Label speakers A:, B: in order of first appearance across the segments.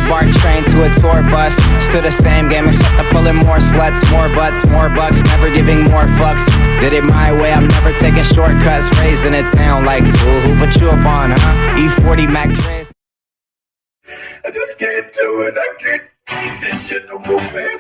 A: BART train to a tour bus. Still the same game except I'm pulling more sluts, more butts, more bucks, never giving more fucks. Did it my way, I'm never taking shortcuts. Raised in a town like fool, who put you up on, huh? E40 Mac Dre's.
B: I just can't do it. I can't take this shit no more, man.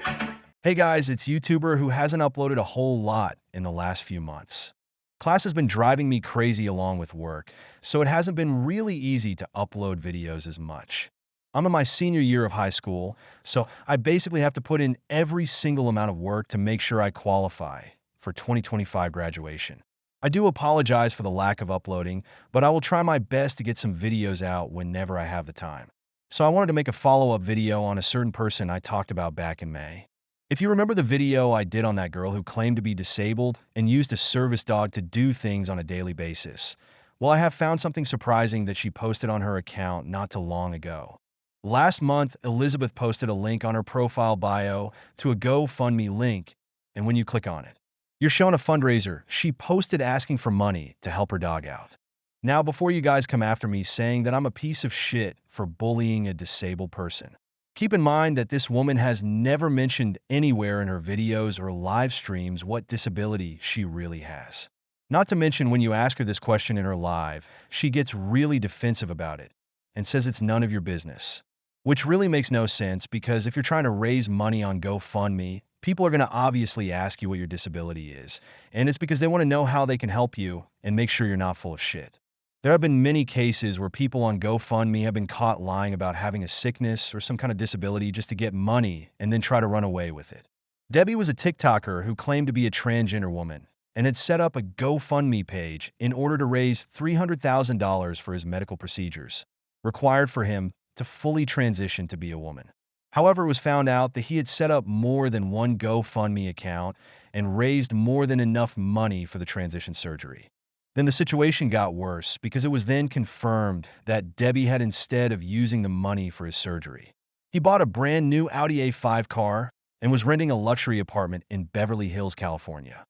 C: Hey guys, it's YouTuber who hasn't uploaded a whole lot in the last few months. Class has been driving me crazy along with work, so it hasn't been really easy to upload videos as much. I'm in my senior year of high school, so I basically have to put in every single amount of work to make sure I qualify for 2025 graduation. I do apologize for the lack of uploading, but I will try my best to get some videos out whenever I have the time. So I wanted to make a follow-up video on a certain person I talked about back in May. If you remember the video I did on that girl who claimed to be disabled and used a service dog to do things on a daily basis, well, I have found something surprising that she posted on her account not too long ago. Last month, Elizabeth posted a link on her profile bio to a GoFundMe link, and when you click on it, you're shown a fundraiser she posted asking for money to help her dog out. Now, before you guys come after me saying that I'm a piece of shit for bullying a disabled person, keep in mind that this woman has never mentioned anywhere in her videos or live streams what disability she really has. Not to mention when you ask her this question in her live, she gets really defensive about it and says it's none of your business. Which really makes no sense because if you're trying to raise money on GoFundMe, people are going to obviously ask you what your disability is, and it's because they want to know how they can help you and make sure you're not full of shit. There have been many cases where people on GoFundMe have been caught lying about having a sickness or some kind of disability just to get money and then try to run away with it. Debbie was a TikToker who claimed to be a transgender woman and had set up a GoFundMe page in order to raise $300,000 for his medical procedures, required for him to fully transition to be a woman. However, it was found out that he had set up more than one GoFundMe account and raised more than enough money for the transition surgery. Then the situation got worse because it was then confirmed that Debbie had, instead of using the money for his surgery, he bought a brand new Audi A5 car and was renting a luxury apartment in Beverly Hills, California.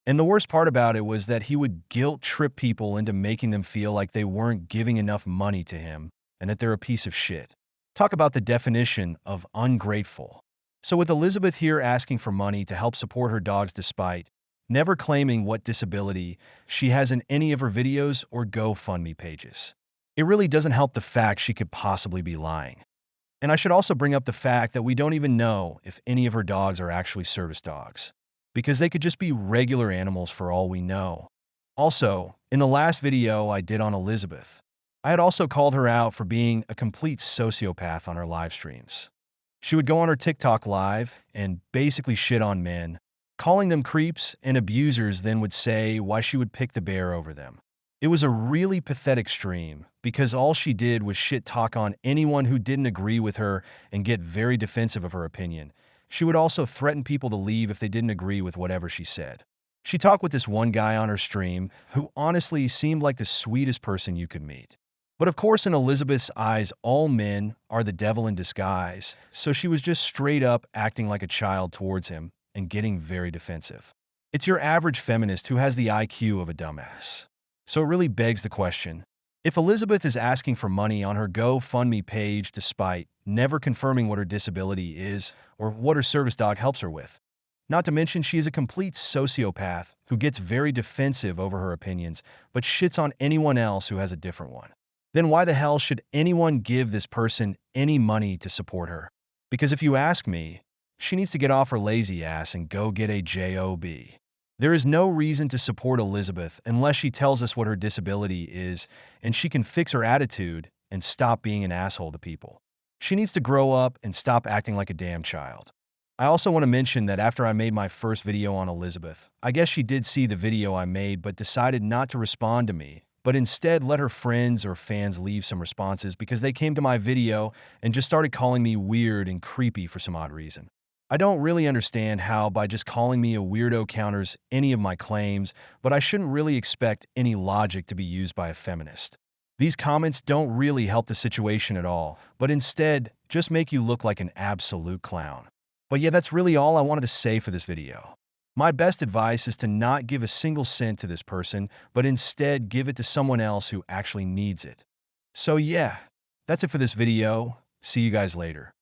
C: And the worst part about it was that he would guilt trip people into making them feel like they weren't giving enough money to him and that they're a piece of shit. Talk about the definition of ungrateful. So with Elizabeth here asking for money to help support her dogs despite never claiming what disability she has in any of her videos or GoFundMe pages, it really doesn't help the fact she could possibly be lying. And I should also bring up the fact that we don't even know if any of her dogs are actually service dogs, because they could just be regular animals for all we know. Also, in the last video I did on Elizabeth, I had also called her out for being a complete sociopath on her live streams. She would go on her TikTok live and basically shit on men, calling them creeps and abusers, then would say why she would pick the bear over them. It was a really pathetic stream because all she did was shit talk on anyone who didn't agree with her and get very defensive of her opinion. She would also threaten people to leave if they didn't agree with whatever she said. She talked with this one guy on her stream who honestly seemed like the sweetest person you could meet. But of course, in Elizabeth's eyes, all men are the devil in disguise, so she was just straight up acting like a child towards him and getting very defensive. It's your average feminist who has the IQ of a dumbass. So it really begs the question, if Elizabeth is asking for money on her GoFundMe page despite never confirming what her disability is or what her service dog helps her with, not to mention she is a complete sociopath who gets very defensive over her opinions but shits on anyone else who has a different one, then why the hell should anyone give this person any money to support her? Because if you ask me, she needs to get off her lazy ass and go get a job. There is no reason to support Elizabeth unless she tells us what her disability is and she can fix her attitude and stop being an asshole to people. She needs to grow up and stop acting like a damn child. I also want to mention that after I made my first video on Elizabeth, I guess she did see the video I made but decided not to respond to me, but instead let her friends or fans leave some responses because they came to my video and just started calling me weird and creepy for some odd reason. I don't really understand how by just calling me a weirdo counters any of my claims, but I shouldn't really expect any logic to be used by a feminist. These comments don't really help the situation at all, but instead just make you look like an absolute clown. But yeah, that's really all I wanted to say for this video. My best advice is to not give a single cent to this person, but instead give it to someone else who actually needs it. So yeah, that's it for this video. See you guys later.